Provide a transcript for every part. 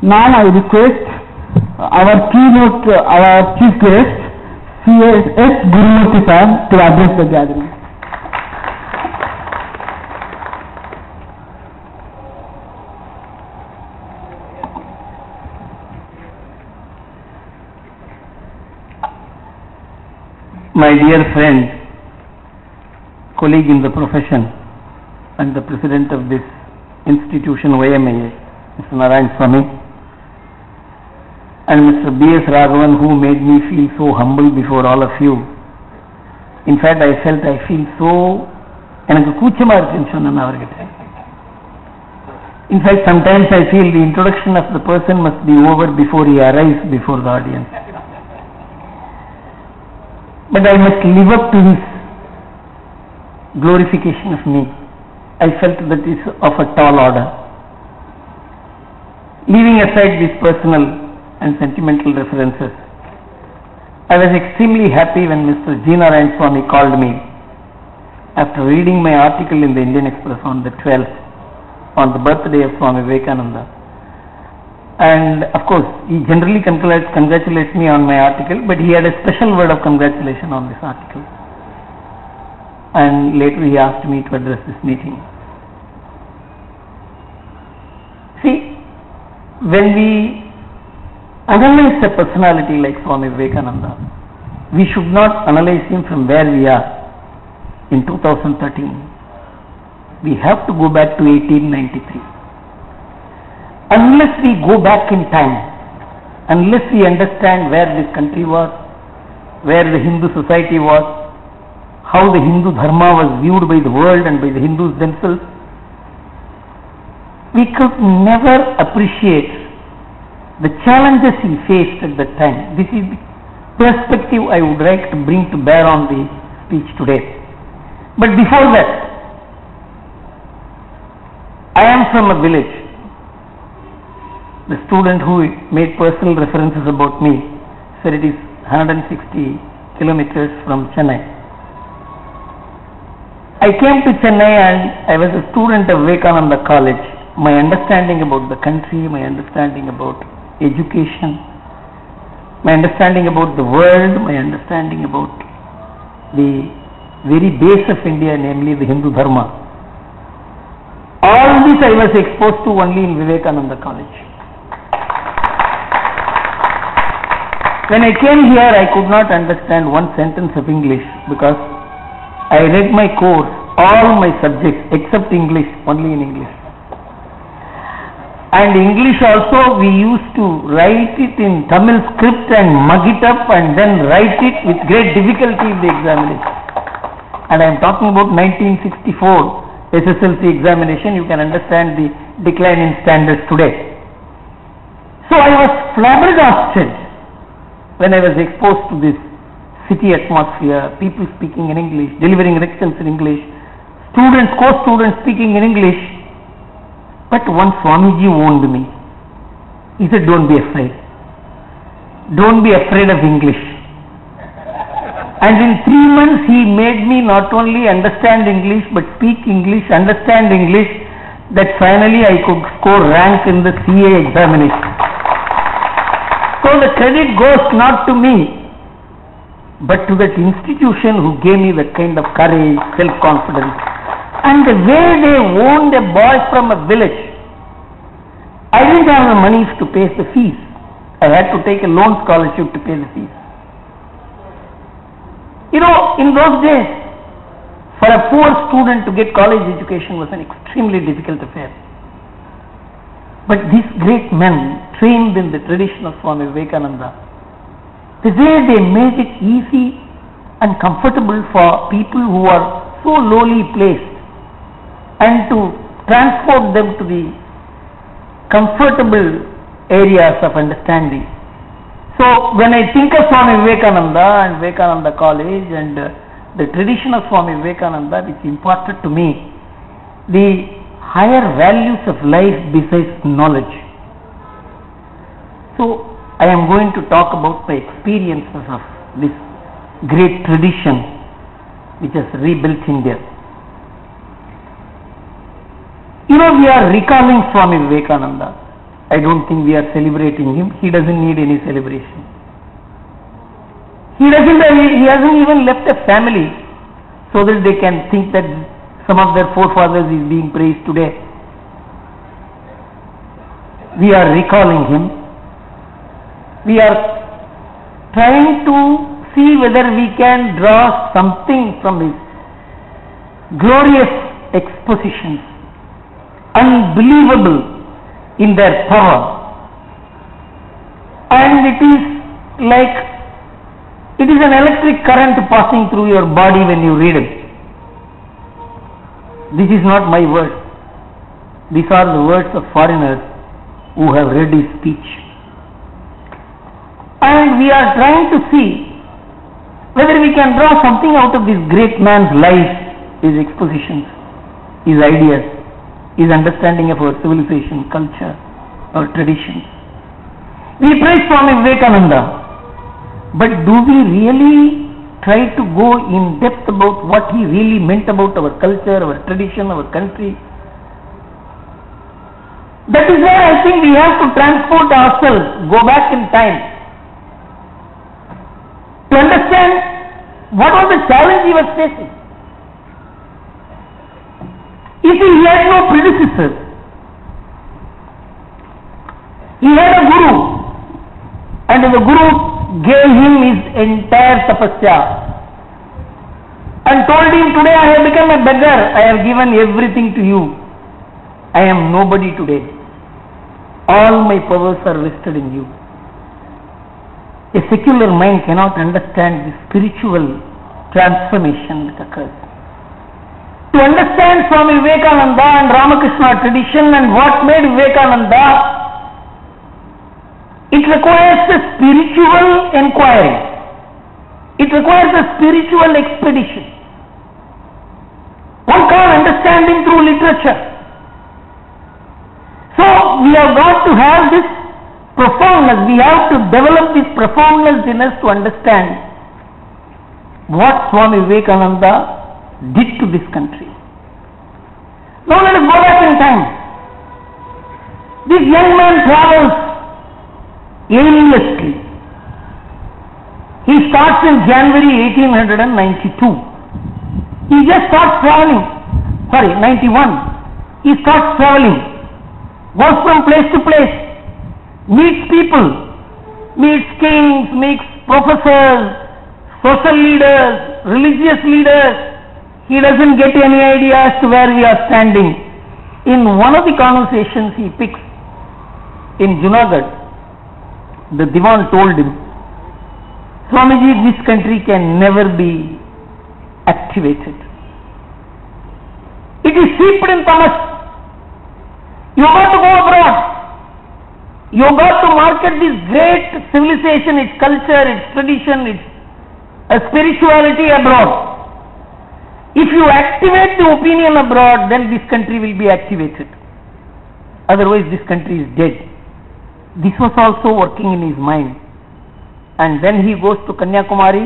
Now I request our keynote, our chief guest, C.S. Gurumurthy sir, to address the gathering. My dear friend, colleague in the profession, and the president of this institution, YMIA, Mr. Narayan Swami, and Mr. B.S. Raghavan, who made me feel so humble before all of you. In fact, I feel so, in fact, sometimes I feel the introduction of the person must be over before he arrives before the audience. But I must live up to his glorification of me. I felt that is of a tall order. Leaving aside these personal and sentimental references, I was extremely happy when Mr. G. Narayan Swami called me after reading my article in the Indian Express on the 12th, on the birthday of Swami Vivekananda. And of course, he generally congratulates me on my article, but he had a special word of congratulation on this article. And later he asked me to address this meeting. See, when we analyze a personality like Swami Vivekananda, we should not analyze him from where we are in 2013. We have to go back to 1893. Unless we go back in time, unless we understand where this country was, where the Hindu society was, how the Hindu dharma was viewed by the world and by the Hindus themselves, we could never appreciate the challenges he faced at that time. This is the perspective I would like to bring to bear on the speech today. But before that, I am from a village. The student who made personal references about me said it is 160 kilometers from Chennai. I came to Chennai and I was a student of Vivekananda College. My understanding about the country, my understanding about education, my understanding about the world, my understanding about the very base of India, namely the Hindu Dharma. All this I was exposed to only in Vivekananda College. When I came here, I could not understand one sentence of English because I read my course, all my subjects except English, only in English. And English also, we used to write it in Tamil script and mug it up and then write it with great difficulty in the examination. And I am talking about 1964 SSLC examination. You can understand the decline in standards today. So I was flabbergasted when I was exposed to this city atmosphere, people speaking in English, delivering lectures in English, students, co-students speaking in English. But one Swamiji warned me. He said, don't be afraid. Don't be afraid of English. And in 3 months he made me not only understand English but speak English, understand English, that finally I could score rank in the CA examination. So the credit goes not to me, but to that institution who gave me that kind of courage, self-confidence. And the way they owned a boy from a village. I didn't have the money to pay the fees. I had to take a loan scholarship to pay the fees. You know, in those days, for a poor student to get college education was an extremely difficult affair. But these great men, trained in the tradition of Swami Vivekananda, the way they made it easy and comfortable for people who are so lowly placed and to transport them to the comfortable areas of understanding. So when I think of Swami Vivekananda and Vivekananda College and the tradition of Swami Vivekananda, which imparted to me the higher values of life besides knowledge. So I am going to talk about my experiences of this great tradition which has rebuilt India. You know, we are recalling Swami Vivekananda. I don't think we are celebrating him. He doesn't need any celebration. He hasn't even left a family so that they can think that some of their forefathers is being praised today. We are recalling him. We are trying to see whether we can draw something from his glorious expositions, unbelievable in their power, and it is like it is an electric current passing through your body when you read it. This is not my words. These are the words of foreigners who have read his speech. And we are trying to see whether we can draw something out of this great man's life, his expositions, his ideas, his understanding of our civilization, culture, our traditions. We praise Swami Vivekananda, but do we really try to go in depth about what he really meant about our culture, our tradition, our country? That is where I think we have to transport ourselves, go back in time, to understand what was the challenge he was facing. You see, he had no predecessor. He had a guru, and the guru gave him his entire tapasya and told him, today I have become a beggar, I have given everything to you. I am nobody today. All my powers are vested in you. A secular mind cannot understand the spiritual transformation that occurs. To understand Swami Vivekananda and Ramakrishna tradition and what made Vivekananda, it requires a spiritual inquiry. It requires a spiritual expedition. One can't understand him through literature. So we have got to have this profoundness. We have to develop this profoundness in us to understand what Swami Vivekananda did to this country. Now let us go back in time. This young man travels aimlessly. He starts in January 1892. He just starts traveling. 91. He starts traveling. Goes from place to place. Meets people. Meets kings, meets professors, social leaders, religious leaders. He doesn't get any idea as to where we are standing. In one of the conversations he picks in Junagadh, the Diwan told him, Swamiji, this country can never be activated. It is steeped in tamas. You got to go abroad. You got to market this great civilization, its culture, its tradition, its spirituality abroad. If you activate the opinion abroad, then this country will be activated. Otherwise, this country is dead. This was also working in his mind. And then he goes to Kanyakumari,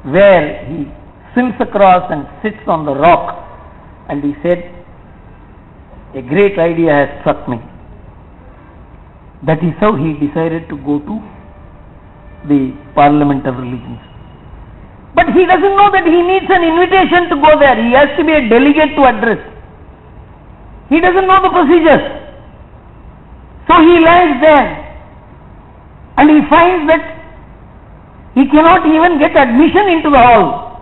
where he swims across and sits on the rock, and he said, a great idea has struck me. That is how he decided to go to the Parliament of Religions. But he doesn't know that he needs an invitation to go there. He has to be a delegate to address. He doesn't know the procedures. So he lands there and he finds that he cannot even get admission into the hall,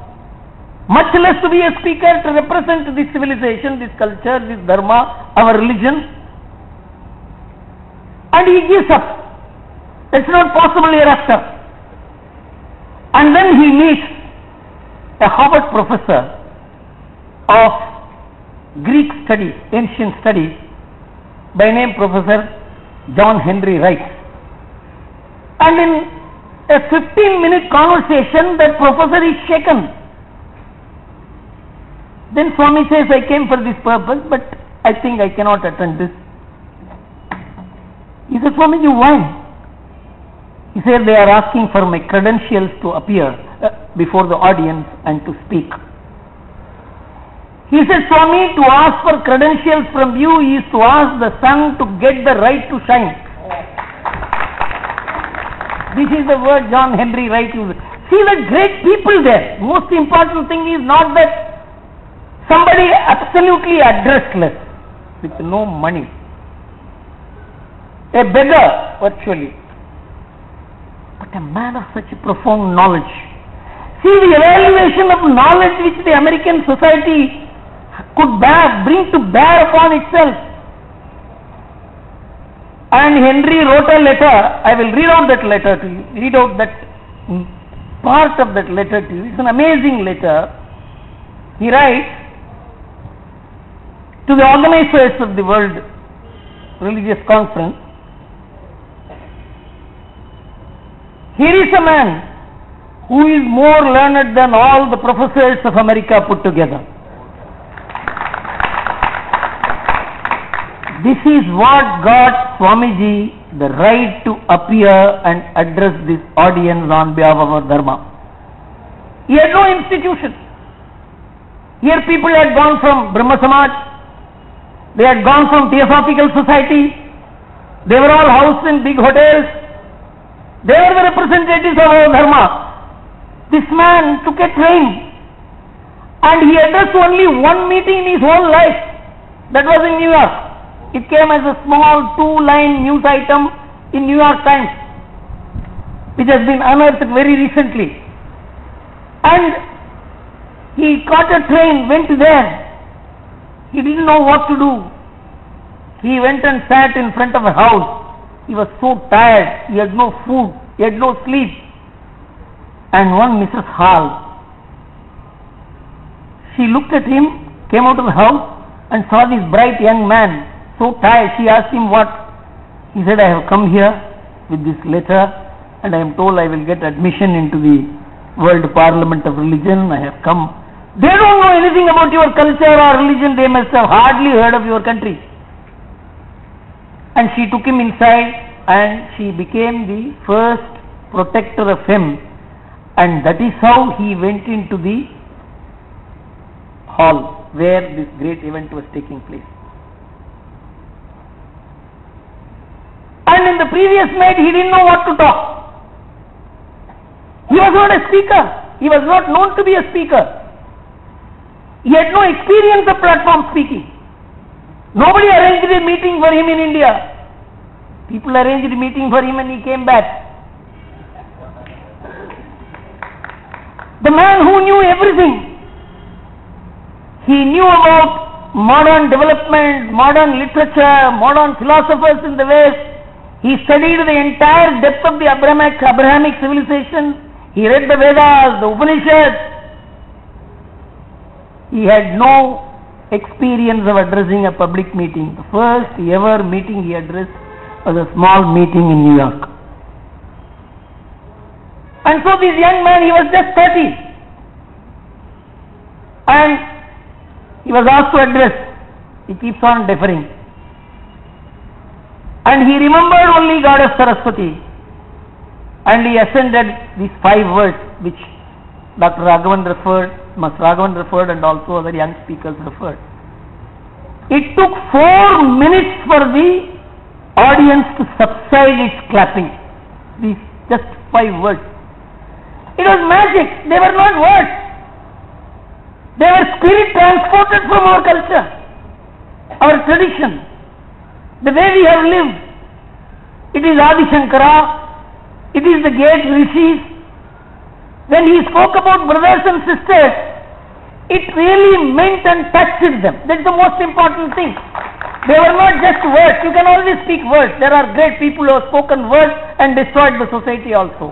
much less to be a speaker to represent this civilization, this culture, this dharma, our religion. And he gives up. It's not possible hereafter. And then he meets a Harvard professor of Greek studies, ancient studies, by name Professor John Henry Wright. And in a 15-minute conversation, that professor is shaken. Then Swami says, I came for this purpose, but I think I cannot attend this. He said, Swamiji, why? He said, they are asking for my credentials to appear before the audience and to speak. He said, Swami, to ask for credentials from you is to ask the sun to get the right to shine. This is the word John Henry Wright used. See the great people there. Most important thing is not that somebody absolutely addressless with no money. A beggar virtually. But a man of such profound knowledge. See the evaluation of knowledge which the American society could bring to bear upon itself. And Henry wrote a letter. I will read out that letter to you. Read out that part of that letter to you. It's an amazing letter. He writes to the organizers of the World Religious Conference, here is a man who is more learned than all the professors of America put together. This is what got Swamiji the right to appear and address this audience on behalf of our Dharma. He had no institution. Here people had gone from Brahma Samaj, they had gone from Theosophical Society, they were all housed in big hotels, they were the representatives of our Dharma. This man took a train and he addressed only one meeting in his whole life. That was in New York. It came as a small 2-line news item in New York Times, which has been unearthed very recently. And he caught a train, went there. He didn't know what to do. He went and sat in front of a house. He was so tired. He had no food. He had no sleep. And one Mrs. Hall, she looked at him, came out of the house and saw this bright young man, so tired. She asked him what. He said, I have come here with this letter and I am told I will get admission into the World Parliament of Religion. I have come. They don't know anything about your culture or religion. They must have hardly heard of your country. And she took him inside and she became the first protector of him. And that is how he went into the hall where this great event was taking place. And in the previous night he didn't know what to talk. He was not a speaker. He was not known to be a speaker. He had no experience of platform speaking. Nobody arranged a meeting for him in India. People arranged a meeting for him and he came back. The man who knew everything. He knew about modern development, modern literature, modern philosophers in the West. He studied the entire depth of the Abrahamic civilization. He read the Vedas, the Upanishads. He had no experience of addressing a public meeting. The first ever meeting he addressed was a small meeting in New York. And so this young man, he was just 30. And he was asked to address. He keeps on deferring. And he remembered only Goddess Saraswati. And he ascended these 5 words which Dr. Raghavan referred, Master Raghavan referred and also other young speakers referred. It took 4 minutes for the audience to subside its clapping. These just 5 words. It was magic. They were not words. They were spirit transported from our culture, our tradition, the way we have lived. It is Adi Shankara. It is the great rishis. When he spoke about brothers and sisters, it really meant and touched them. That's the most important thing. They were not just words. You can always speak words. There are great people who have spoken words and destroyed the society also.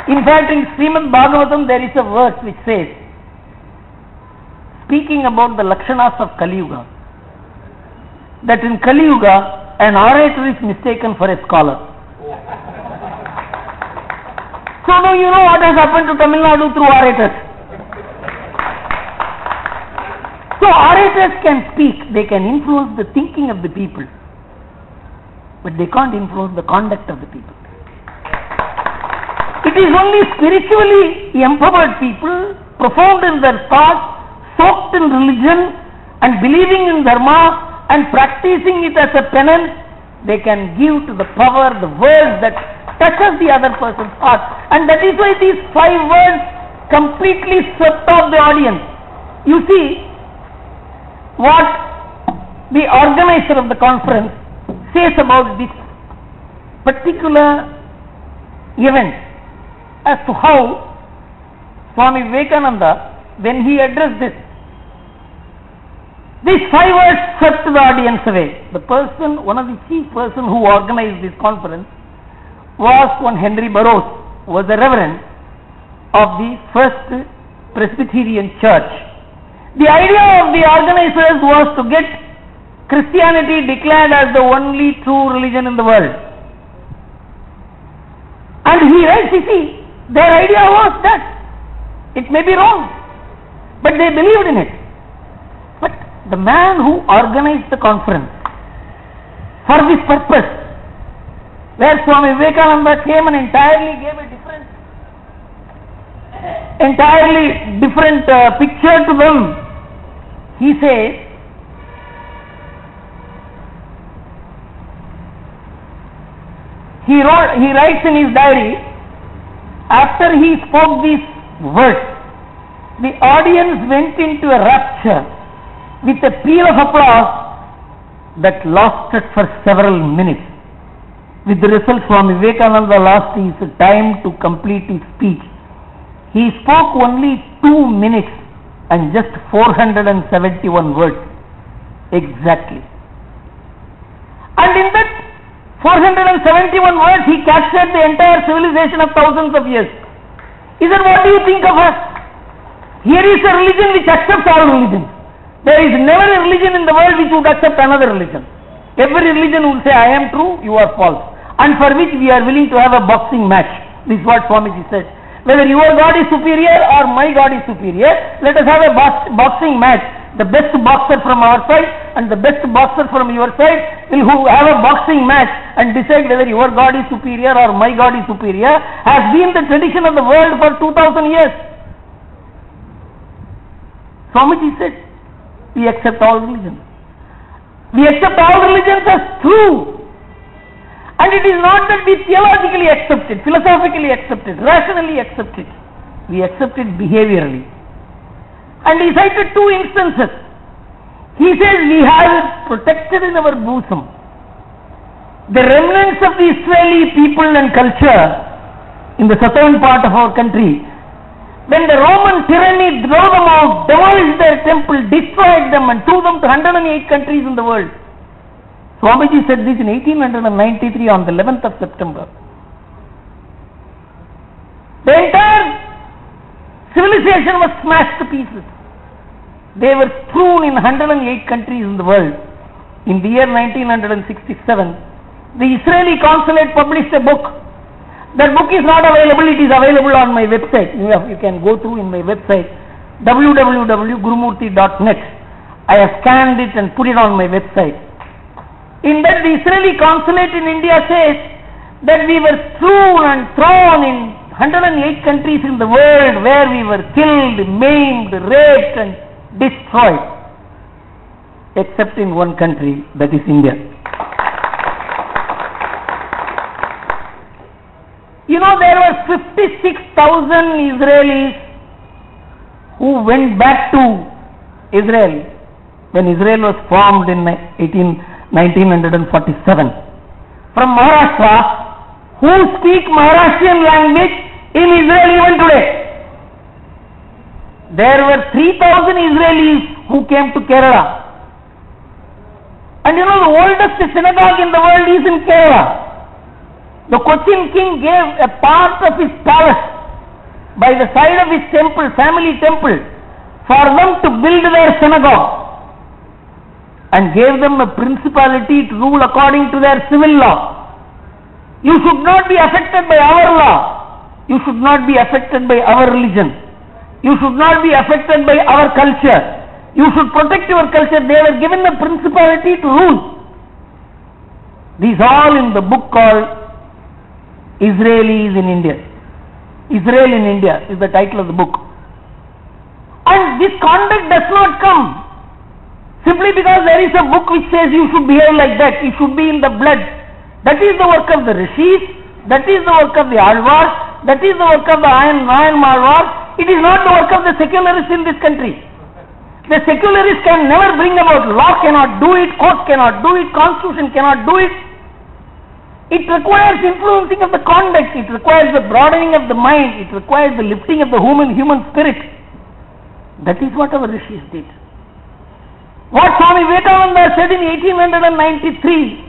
In fact, in Srimad Bhagavatam there is a verse which says, speaking about the Lakshanas of Kali Yuga, that in Kali Yuga an orator is mistaken for a scholar. So now you know what has happened to Tamil Nadu through orators. So orators can speak, they can influence the thinking of the people, but they can't influence the conduct of the people. It is only spiritually empowered people, profound in their thoughts, soaked in religion and believing in dharma and practicing it as a penance, they can give to the power the word that touches the other person's heart. And that is why these 5 words completely swept off the audience. You see what the organizer of the conference says about this particular event as to how Swami Vivekananda, when he addressed this, these 5 words swept the audience away. The person, one of the chief person who organized this conference was one Henry Burroughs, who was a reverend of the First Presbyterian Church. The idea of the organizers was to get Christianity declared as the only true religion in the world. And he writes, you see, their idea was that it may be wrong, but they believed in it. But the man who organized the conference for this purpose, where Swami Vivekananda came and entirely gave a different picture to them, he says, he writes in his diary, after he spoke these words, the audience went into a rapture with a peal of applause that lasted for several minutes. With the result, Swami Vivekananda lost his time to complete his speech. He spoke only 2 minutes and just 471 words exactly. And in that 471 words, he captured the entire civilization of thousands of years. He said, what do you think of us? Here is a religion which accepts all religions. There is never a religion in the world which would accept another religion. Every religion will say, I am true, you are false. And for which we are willing to have a boxing match. This is what Swamiji said. Whether your God is superior or my God is superior, let us have a boxing match. The best boxer from our side and the best boxer from your side will have a boxing match and decide whether your God is superior or my God is superior. Has been the tradition of the world for 2000 years. Swamiji said, we accept all religions. We accept all religions as true. And it is not that we theologically accept it, philosophically accept it, rationally accept it. We accept it behaviorally. And he cited 2 instances. He says we have it protected in our bosom. The remnants of the Israeli people and culture in the southern part of our country, when the Roman tyranny drove them out, demolished their temple, destroyed them and threw them to 108 countries in the world. Swamiji said this in 1893 on the 11th of September. The entire civilization was smashed to pieces. They were strewn in 108 countries in the world. In the year 1967, the Israeli consulate published a book. That book is not available, it is available on my website. You can go through in my website, www.gurumurthy.net. I have scanned it and put it on my website. In that, the Israeli consulate in India says that we were strewn and thrown in 108 countries in the world where we were killed, maimed, raped and destroyed, except in one country, that is India. You know, there were 56,000 Israelis who went back to Israel when Israel was formed in 1947 from Maharashtra, who speak Maharashtrian language in Israel even today. There were 3,000 Israelis who came to Kerala. And you know, the oldest synagogue in the world is in Kerala. The Cochin king gave a part of his palace by the side of his temple, family temple, for them to build their synagogue, and gave them a principality to rule according to their civil law. You should not be affected by our law. You should not be affected by our religion. You should not be affected by our culture. You should protect your culture. They were given a principality to rule. These all in the book called Israelis in India. Israel in India is the title of the book. And this conduct does not come simply because there is a book which says you should behave like that, it should be in the blood. That is the work of the rishis, that is the work of the alvars, that is the work of the Iron Malvars. It is not the work of the secularists in this country. The secularists can never bring about, law cannot do it, court cannot do it, constitution cannot do it. It requires influencing of the conduct, it requires the broadening of the mind, it requires the lifting of the human spirit. That is what our rishis did. What Swami Vivekananda said in 1893,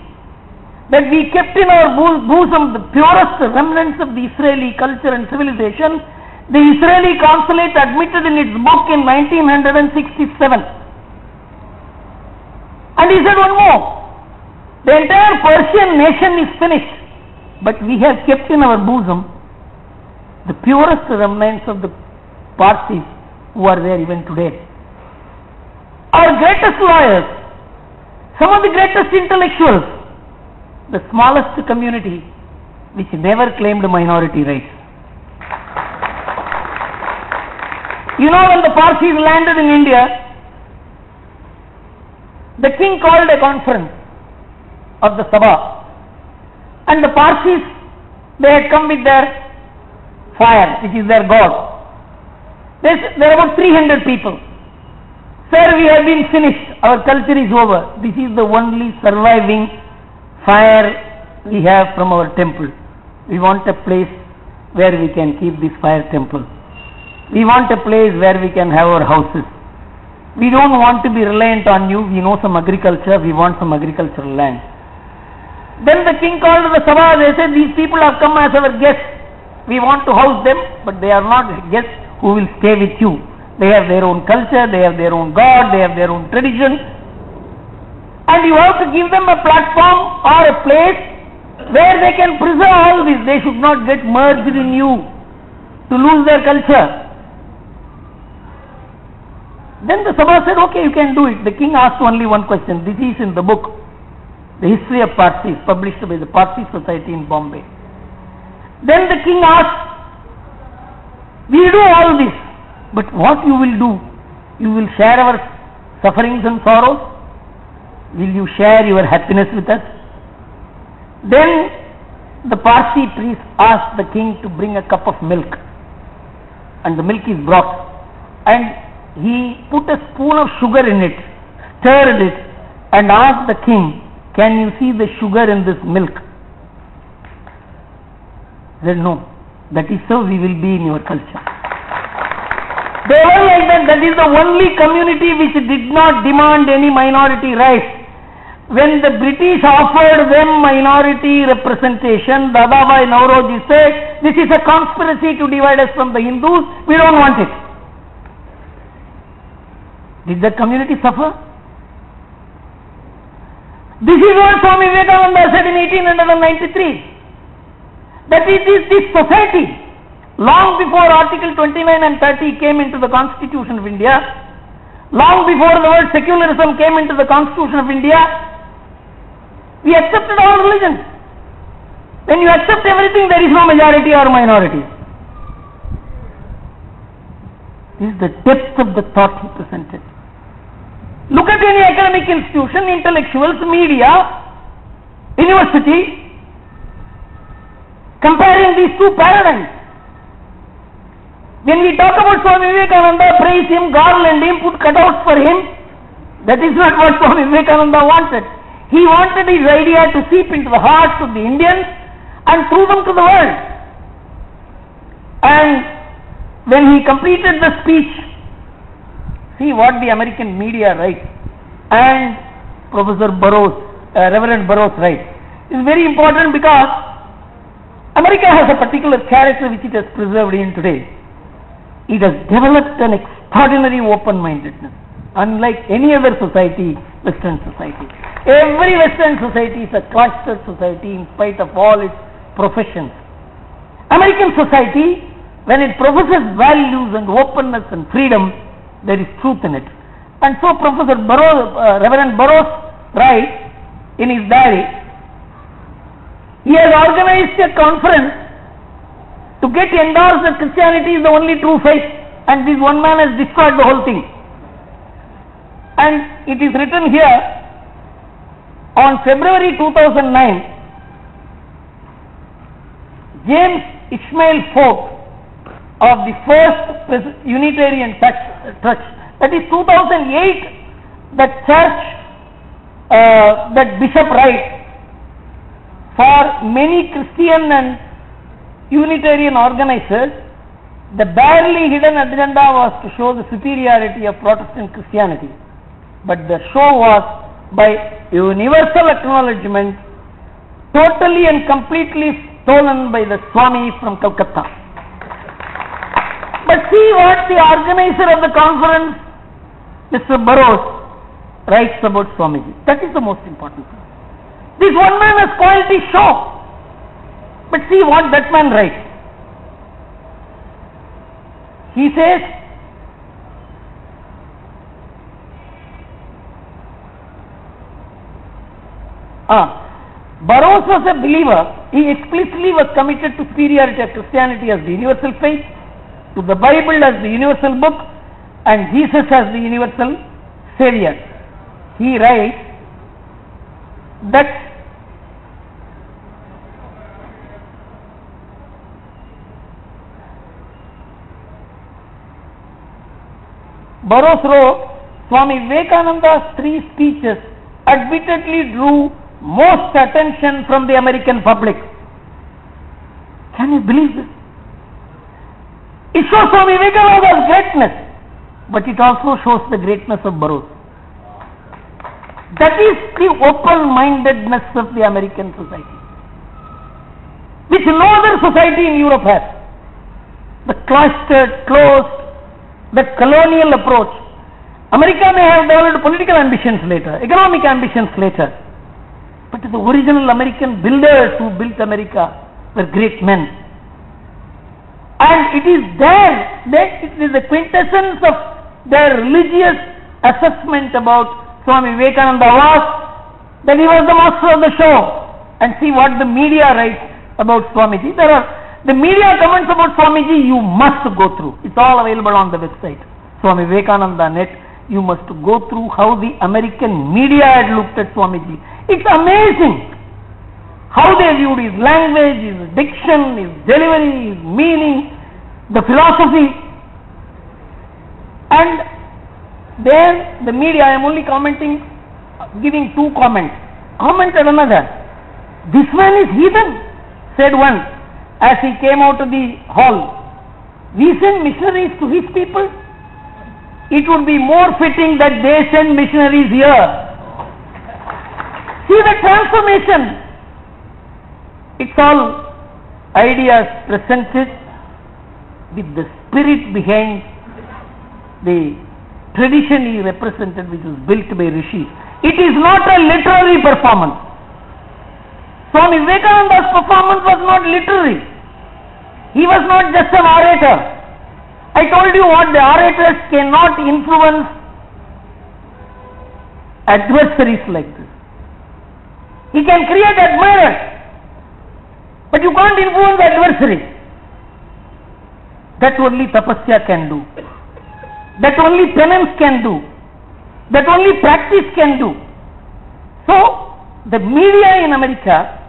that we kept in our bosom the purest remnants of the Israeli culture and civilization, the Israeli consulate admitted in its book in 1967. And he said one more, the entire Persian nation is finished, but we have kept in our bosom the purest remnants of the Parsis who are there even today. Our greatest lawyers, some of the greatest intellectuals, the smallest community which never claimed minority rights. You know, when the Parsis landed in India, the king called a conference of the Sabha, and the Parsis, they had come with their fire, which is their god. There are about 300 people. Sir, we have been finished, our culture is over. This is the only surviving fire we have from our temple. We want a place where we can keep this fire temple. We want a place where we can have our houses. We don't want to be reliant on you. We know some agriculture, we want some agricultural land. Then the king called the Sabha, they said, these people have come as our guests. We want to house them, but they are not guests who will stay with you. They have their own culture, they have their own god, they have their own tradition. And you have to give them a platform or a place where they can preserve all this. They should not get merged in you to lose their culture. Then the Sabha said, okay, you can do it. The king asked only one question. This is in the book, The History of Parsis, published by the Parsi Society in Bombay. Then the king asked, we do all this, but what you will do? You will share our sufferings and sorrows? Will you share your happiness with us? Then the Parsi priest asked the king to bring a cup of milk, and the milk is brought, and he put a spoon of sugar in it, stirred it, and asked the king, can you see the sugar in this milk? He said, no, that is so we will be in your culture. They were like that. That is the only community which did not demand any minority rights. When the British offered them minority representation, Dadabhai Nauroji said, this is a conspiracy to divide us from the Hindus, we don't want it. Did the community suffer? This is what Swami Vivekananda said in 1893. That it is this society, long before Article 29 and 30 came into the Constitution of India, long before the word secularism came into the Constitution of India, we accepted all religions. When you accept everything, there is no majority or minority. This is the depth of the thought he presented. Look at any academic institution, intellectuals, media, university, comparing these two paradigms. When we talk about Swami Vivekananda, praise him, garland him, put cutouts for him, that is not what Swami Vivekananda wanted. He wanted his idea to seep into the hearts of the Indians and through them to the world. And when he completed the speech, see what the American media writes and Professor Burroughs, Reverend Burroughs writes. It is very important because America has a particular character which it has preserved in today. It has developed an extraordinary open-mindedness, unlike any other society, Western society. Every Western society is a cloistered society in spite of all its professions. American society, when it professes values and openness and freedom, there is truth in it. And so Professor Burroughs, Reverend Burroughs writes in his diary, he has organized a conference to get endorsed that Christianity is the only true faith. and this one man has destroyed the whole thing. And it is written here, on February 2009, James Ishmael Forbes of the First Unitarian Church, that is 2008, the church that Bishop writes for many Christian and Unitarian organizers, the barely hidden agenda was to show the superiority of Protestant Christianity, but the show was by universal acknowledgement totally and completely stolen by the Swami from Calcutta. But see what the organizer of the conference, Mr. Burroughs, writes about Swamiji. That is the most important thing. This one man has spoiled the show. But see what that man writes. He says, Burroughs was a believer. He explicitly was committed to superiority of Christianity as the universal faith, to the Bible as the universal book, and Jesus as the universal Savior. He writes that Burroughs wrote, Swami Vivekananda's three speeches admittedly drew most attention from the American public. Can you believe this? It shows Swami Vivekananda's greatness, but it also shows the greatness of Burroughs. That is the open-mindedness of the American society, which no other society in Europe has. The cloistered, closed, the colonial approach. America may have developed political ambitions later, economic ambitions later, but the original American builders who built America were great men. And it is there that it is the quintessence of their religious assessment about Swami Vivekananda was that he was the master of the show. And see what the media writes about Swamiji. The media comments about Swamiji you must go through. It's all available on the website, Swami Vivekananda.net. You must go through how the American media had looked at Swamiji. It's amazing how they viewed his language, his diction, his delivery, his meaning, the philosophy. And then the media, I am only commenting, giving two comments. Commented another. This man is heathen, said one as he came out of the hall. We send missionaries to his people. It would be more fitting that they send missionaries here. See the transformation. It's all ideas presented with the spirit behind the tradition he represented, which was built by rishis. It is not a literary performance. Swami Vivekananda's performance was not literary. He was not just an orator. I told you what the orators cannot influence adversaries like this. He can create admirers, but you can't influence the adversary. That only tapasya can do. That only penance can do. That only practice can do. So, the media in America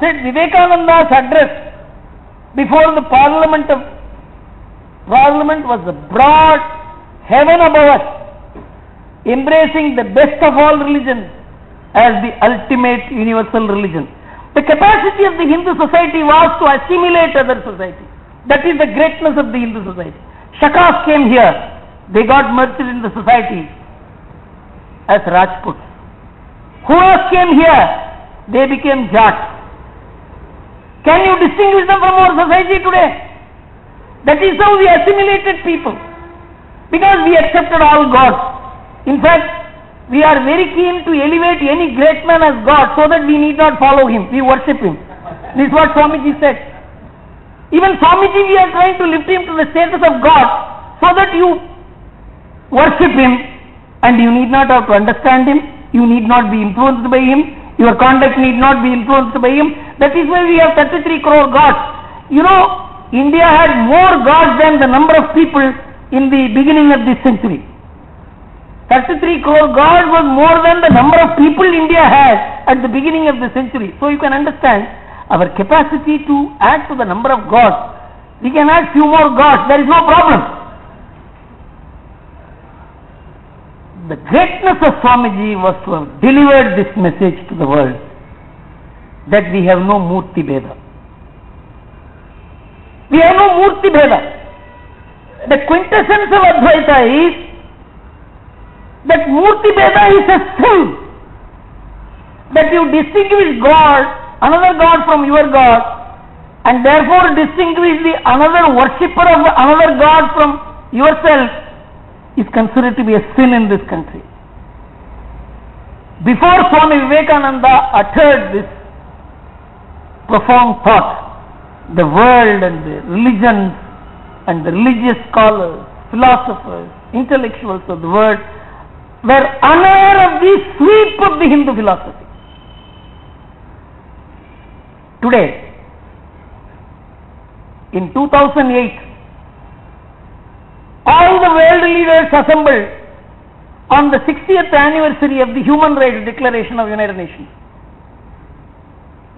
said Vivekananda's address before the Parliament was a broad heaven above us, embracing the best of all religions as the ultimate universal religion. The capacity of the Hindu society was to assimilate other societies. That is the greatness of the Hindu society. Shakas came here, they got merged in the society as Rajputs. Huras came here, they became Jats. Can you distinguish them from our society today? That is how we assimilated people, because we accepted all gods. In fact, we are very keen to elevate any great man as God so that we need not follow him, we worship him. This is what Swamiji said. Even Swamiji, we are trying to lift him to the status of God so that you worship him and you need not have to understand him, you need not be influenced by him, your conduct need not be influenced by him. That is why we have 33 crore gods. You know, India had more gods than the number of people in the beginning of this century. 33 crore gods was more than the number of people India had at the beginning of the century. So you can understand our capacity to add to the number of gods. We can add few more gods, there is no problem. The greatness of Swamiji was to have delivered this message to the world, that we have no Murti Bheda. We have no Murti Bheda. The quintessence of Advaita is that Murti Bheda is a sin. That you distinguish God, another God from your God, and therefore distinguish the another worshipper of another God from yourself, is considered to be a sin in this country. Before Swami Vivekananda uttered this profound thought, the world and the religions and the religious scholars, philosophers, intellectuals of the world were unaware of the sweep of the Hindu philosophy. Today, in 2008, all the world leaders assembled on the 60th anniversary of the Human Rights Declaration of United Nations.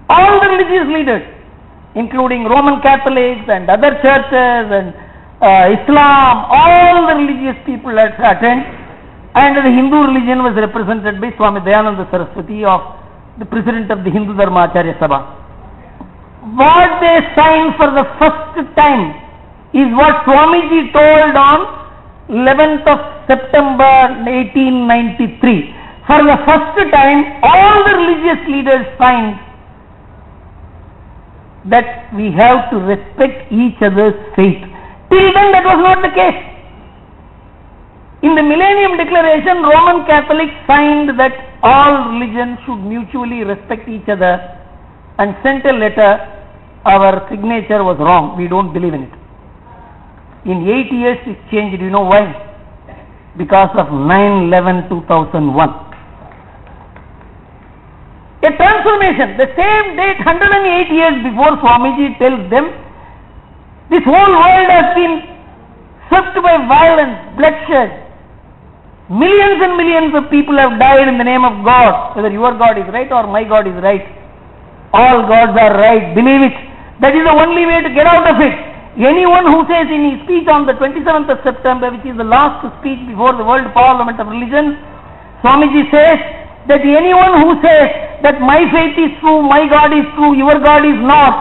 All the religious leaders, including Roman Catholics and other churches and Islam, all the religious people had attended, and the Hindu religion was represented by Swami Dayananda Saraswati, of the president of the Hindu Dharma Acharya Sabha. What they signed for the first time is what Swamiji told on 11th of September 1893. For the first time, all the religious leaders signed that we have to respect each other's faith. Till then that was not the case. In the Millennium Declaration, Roman Catholics signed that all religions should mutually respect each other and sent a letter. Our signature was wrong, we don't believe in it. In 8 years it changed. Do you know why? Because of 9/11/2001. A transformation. The same date, 108 years before, Swamiji tells them, this whole world has been swept by violence, bloodshed. Millions and millions of people have died in the name of God. Whether your God is right or my God is right, all gods are right, believe it. That is the only way to get out of it. Anyone who says in his speech on the 27th of September, which is the last speech before the World Parliament of Religions, Swamiji says that anyone who says that my faith is true, my God is true, your God is not,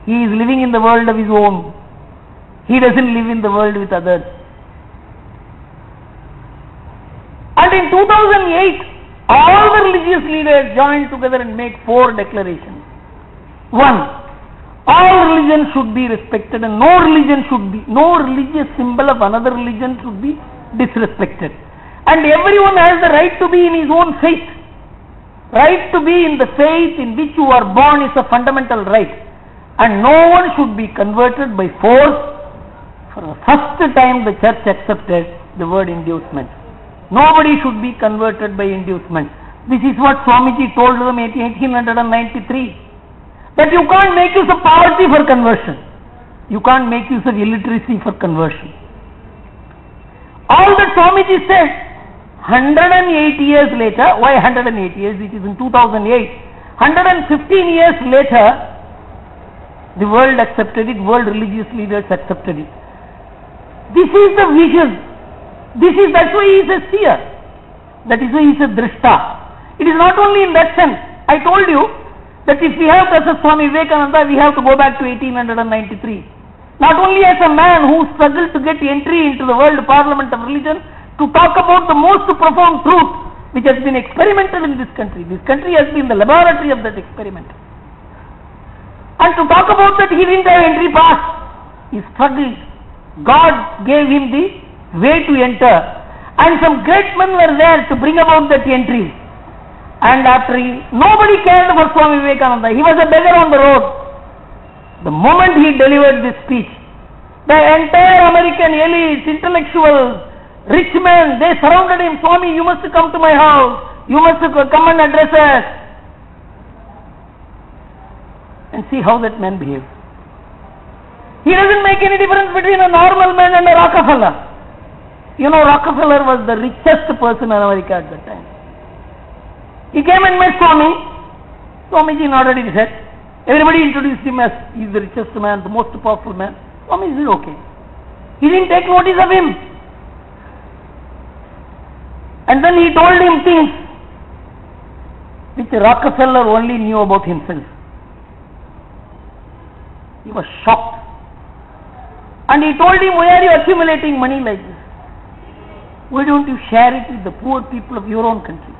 he is living in the world of his own. He doesn't live in the world with others. And in 2008, all the religious leaders joined together and made 4 declarations. 1. All religions should be respected, and no religious symbol of another religion should be disrespected. And everyone has the right to be in his own faith. Right to be in the faith in which you are born is a fundamental right. And no one should be converted by force. For the first time the church accepted the word inducement. Nobody should be converted by inducement. This is what Swamiji told them in 1893. That you can't make use of poverty for conversion. You can't make use of illiteracy for conversion. All that Swamiji said, 108 years later, why 108 years? It is in 2008. 115 years later, the world accepted it, world religious leaders accepted it. This is the vision. That's why he is a seer. That is why he is a drishta. It is not only in that sense. I told you that if we have as a Swami Vivekananda, we have to go back to 1893. Not only as a man who struggled to get entry into the World Parliament of Religion to talk about the most profound truth which has been experimented in this country. This country has been the laboratory of that experiment. And to talk about that, he didn't have entry pass. He struggled. God gave him the way to enter. And some great men were there to bring about that entry. And after nobody cared for Swami Vivekananda. He was a beggar on the road. The moment he delivered this speech, the entire American elites, intellectuals, rich men, they surrounded him. Swami, you must come to my house. You must come and address us. And see how that man behaved. He doesn't make any difference between a normal man and a Rockefeller. You know, Rockefeller was the richest person in America at that time. He came and met Swami. Swamiji nodded his head. Everybody introduced him as he's the richest man, the most powerful man. Swami said, okay. He didn't take notice of him. And then he told him things which Rockefeller only knew about himself. He was shocked. And he told him, why are you accumulating money like this? Why don't you share it with the poor people of your own country?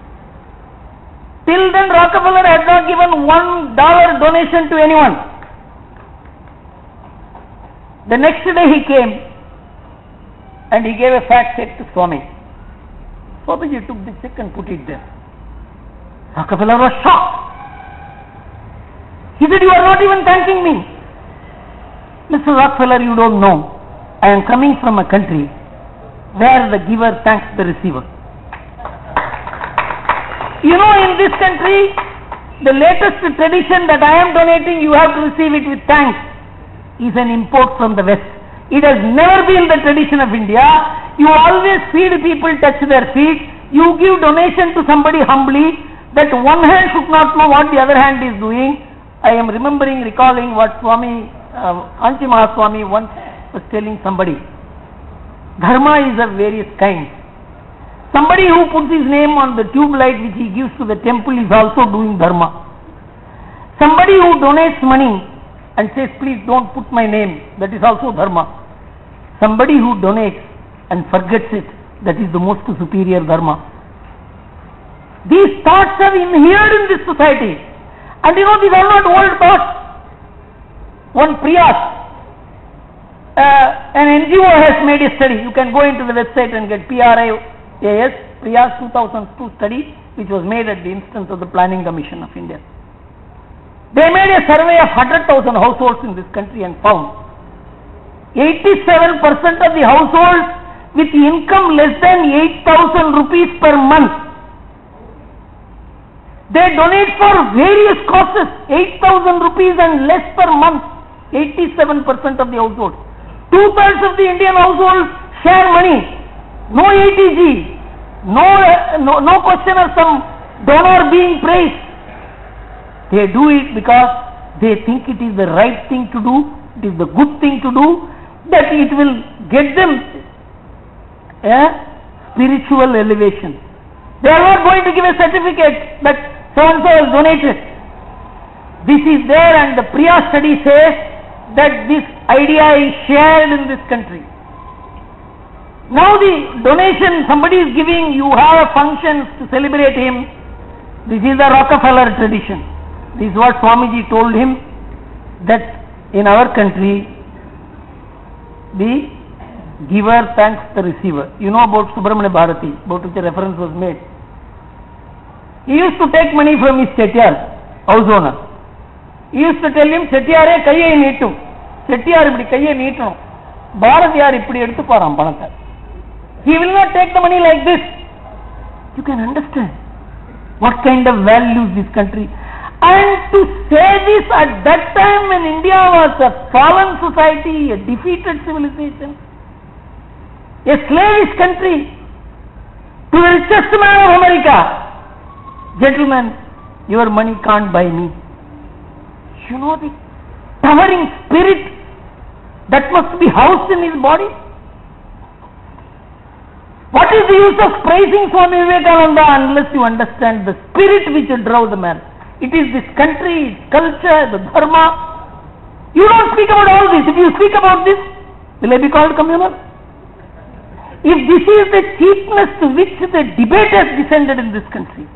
Till then, Rockefeller had not given $1 donation to anyone. The next day he came and he gave a fat check to Swami. Swamiji took the check and put it there. Rockefeller was shocked. He said, you are not even thanking me. Mr. Rockefeller, you don't know. I am coming from a country where the giver thanks the receiver. You know, in this country, the latest tradition that I am donating, you have to receive it with thanks, is an import from the West. It has never been the tradition of India. You always feed people, touch their feet. You give donation to somebody humbly, that one hand should not know what the other hand is doing. I am recalling what Swami Anchi Mahaswami once was telling somebody. Dharma is of various kinds. Somebody who puts his name on the tube light which he gives to the temple is also doing dharma. Somebody who donates money and says, please don't put my name, that is also dharma. Somebody who donates and forgets it, that is the most superior dharma. These thoughts are inhered in this society. And you know, these are not old thoughts. One Priyas, an NGO has made a study. You can go into the website and get Priyas 2002 study, which was made at the instance of the Planning Commission of India. They made a survey of 100,000 households in this country and found 87% of the households with income less than 8,000 rupees per month, they donate for various causes, 8,000 rupees and less per month, 87% of the households. 2/3 of the Indian households share money, no ATG, no question of some donor being praised. They do it because they think it is the right thing to do, it is the good thing to do, that it will get them a spiritual elevation. They are not going to give a certificate that so-and-so has donated. This is there, and the Priya study says that this idea is shared in this country. Now the donation somebody is giving, you have functions to celebrate him. This is the Rockefeller tradition. This is what Swamiji told him, that in our country the giver thanks the receiver. You know about Subramanya Bharati, about which a reference was made. He used to take money from his chettiar, house owner. He used to tell him, chettiare kaiye neetu. Chettiar ipdi kaiye neetu. Bharatiyar ipdi eduthu param panatha. He will not take the money like this. You can understand what kind of values this country. And to say this at that time when India was a fallen society, a defeated civilization, a slavish country, to the richest man of America, gentlemen, your money can't buy me. You know the towering spirit that must be housed in his body. What is the use of praising Swami Vivekananda unless you understand the spirit which drove the man? It is this country, its culture, the dharma. You don't speak about all this. If you speak about this, will I be called communal? If this is the cheapness to which the debate has descended in this country,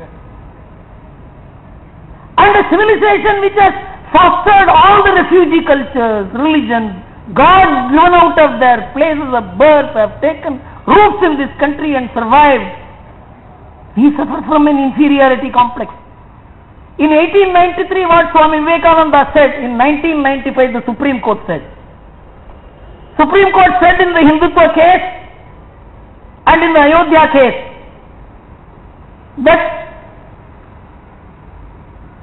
and a civilization which has fostered all the refugee cultures, religions, gods driven out of their places of birth, have taken roots in this country and survived, we suffer from an inferiority complex. In 1893, what Swami Vivekananda said, in 1995 the Supreme Court said. Supreme Court said in the Hindutva case and in the Ayodhya case that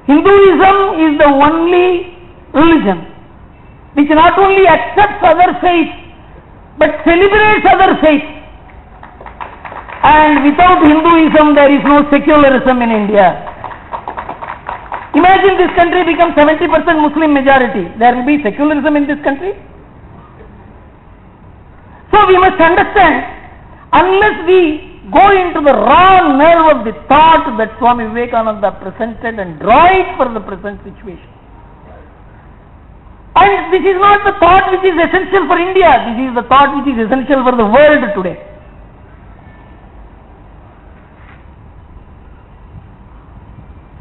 Hinduism is the only religion which not only accepts other faiths but celebrates other faiths. And without Hinduism there is no secularism in India. Imagine this country becomes 70% Muslim majority. There will be secularism in this country? So we must understand, unless we go into the raw nerve of the thought that Swami Vivekananda presented and draw it for the present situation. And this is not the thought which is essential for India, this is the thought which is essential for the world today.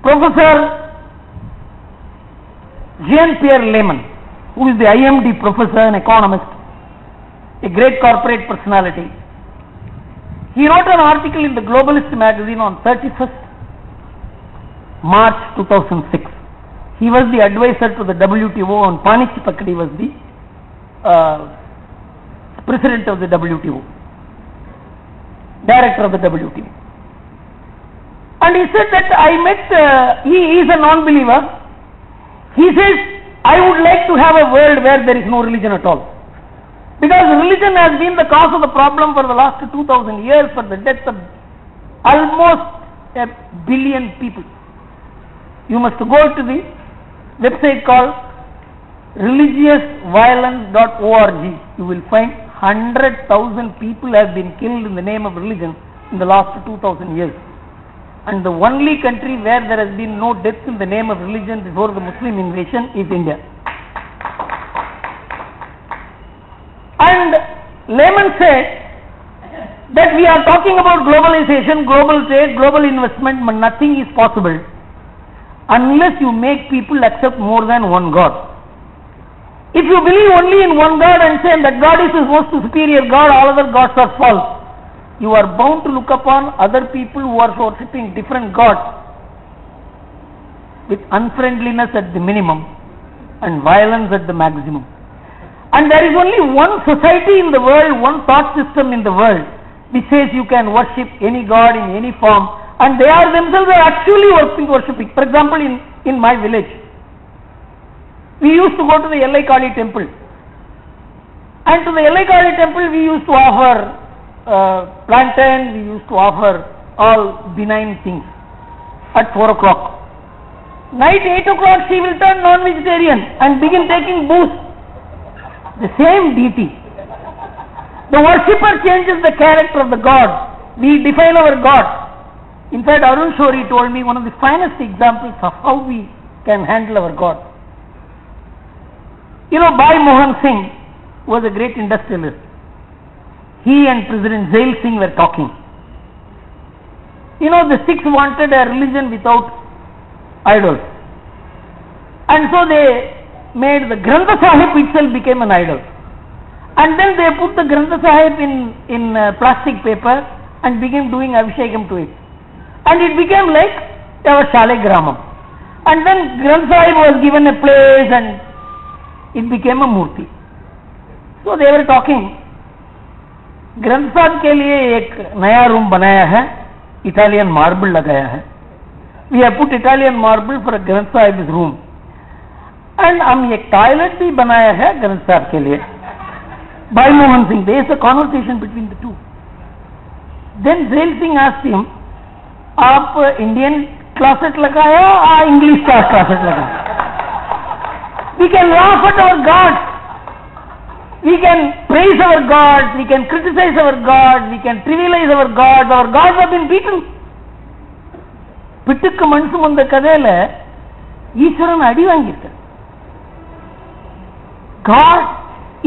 Professor Jean-Pierre Lehman, who is the IMD professor and economist, a great corporate personality, he wrote an article in the Globalist magazine on 31st March 2006. He was the advisor to the WTO and Panich Pakdi was the president of the WTO, director of the WTO. And he said that I met, he is a non-believer. He says, I would like to have a world where there is no religion at all. Because religion has been the cause of the problem for the last 2000 years, for the death of almost 1 billion people. You must go to the website called religiousviolence.org. You will find 100,000 people have been killed in the name of religion in the last 2000 years. And the only country where there has been no death in the name of religion before the Muslim invasion is India. And Lehman said that we are talking about globalization, global trade, global investment, but nothing is possible unless you make people accept more than one God. If you believe only in one God and say that God is the most superior God, all other gods are false, you are bound to look upon other people who are worshipping different gods with unfriendliness at the minimum and violence at the maximum. And there is only one society in the world, one thought system in the world which says you can worship any god in any form, and they are themselves actually worshipping. For example, in my village, we used to go to the Yellai Kali temple, and to the Yellai Kali temple we used to offer plantain, we used to offer all benign things at 4 o'clock. Night 8 o'clock she will turn non-vegetarian and begin taking booze. The same deity. The worshipper changes the character of the God. We define our God. In fact, Arun Shori told me one of the finest examples of how we can handle our God. You know, Bhai Mohan Singh was a great industrialist. He and President Zail Singh were talking. You know, the Sikhs wanted a religion without idols. And so they made the Granth Sahib itself became an idol. And then they put the Granth Sahib in plastic paper and began doing Abhishekam to it. And it became like our Shale Gramam. And then Granth Sahib was given a place and it became a Murti. So they were talking. ग्रंथ साहब के लिए एक नया room बनाया है, Italian marble लगाया है. We have put Italian marble for Granth Sahib room and हम एक टॉयलेट भी बनाया है ग्रंथ साहब के लिए. By Mohan Singh, there is a conversation between the two. Then Zail Singh asked him, आप इंडियन क्लासेट लगाया या इंग्लिश क्लासेट लगाया? We can laugh at our God. We can praise our gods, we can criticize our gods, we can trivialize our gods have been beaten. பிட்டுக்கு மண் சுமந்த கதையில ஈஸ்வரன் அடி வாங்கியிருக்க. God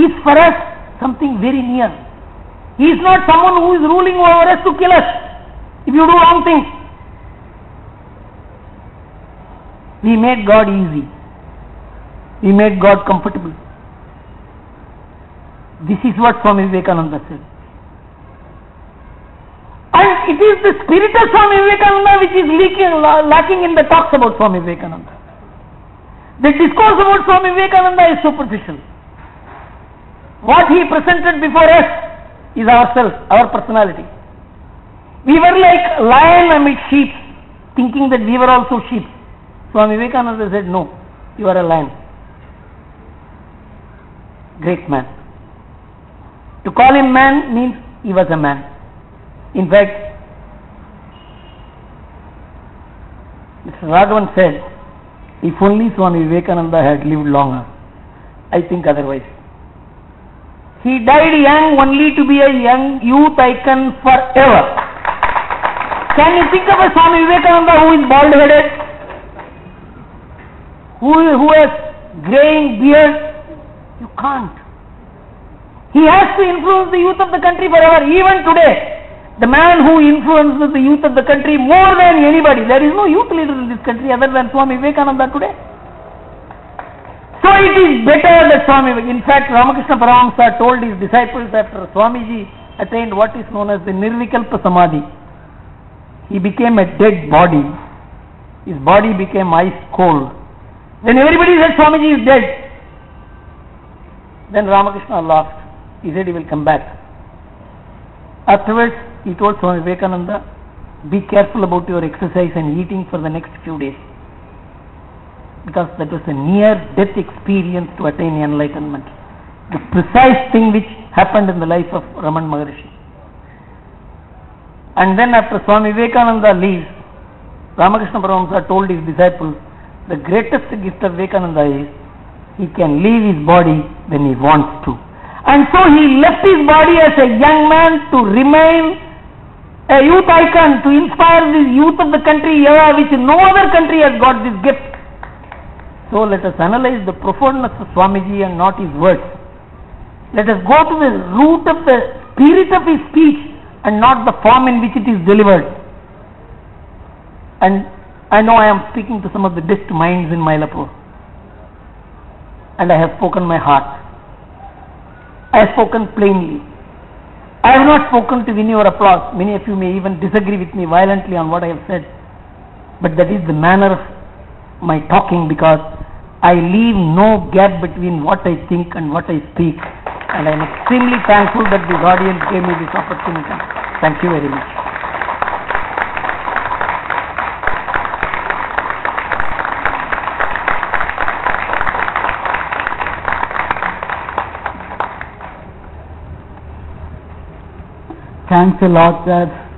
is for us something very near. He is not someone who is ruling over us to kill us if you do wrong things. We made God easy. We made God comfortable. This is what Swami Vivekananda said. And it is the spirit of Swami Vivekananda which is lacking in the talks about Swami Vivekananda. The discourse about Swami Vivekananda is superficial. What he presented before us is ourselves, our personality. We were like lion amid sheep, thinking that we were also sheep. Swami Vivekananda said, no, you are a lion. great man. To call him man means he was a man. In fact, Mr. Raghavan said, if only Swami Vivekananda had lived longer. I think otherwise. He died young only to be a young youth icon forever. Can you think of a Swami Vivekananda who is bald-headed? Who has graying beard? You can't. He has to influence the youth of the country forever. Even today, the man who influences the youth of the country more than anybody. There is no youth leader in this country other than Swami Vivekananda today. So it is better that Swami, in fact, Ramakrishna Paramahamsa told his disciples after Swamiji attained what is known as the Nirvikalpa Samadhi. He became a dead body. His body became ice cold. When everybody said Swamiji is dead, then Ramakrishna laughed. He said he will come back. Afterwards, he told Swami Vivekananda, be careful about your exercise and eating for the next few days. Because that was a near-death experience to attain enlightenment. The precise thing which happened in the life of Raman Maharishi. And then after Swami Vivekananda leaves, Ramakrishna Paramahamsa told his disciples, the greatest gift of Vivekananda is, he can leave his body when he wants to. And so he left his body as a young man to remain a youth icon, to inspire the youth of the country, which no other country has got this gift. So let us analyze the profoundness of Swamiji and not his words. Let us go to the root of the spirit of his speech and not the form in which it is delivered. And I know I am speaking to some of the best minds in Mylapore. And I have spoken my heart. I have spoken plainly. I have not spoken to win your applause. Many of you may even disagree with me violently on what I have said. But that is the manner of my talking, because I leave no gap between what I think and what I speak. And I am extremely thankful that this audience gave me this opportunity. Thank you very much. Thanks a lot, sir.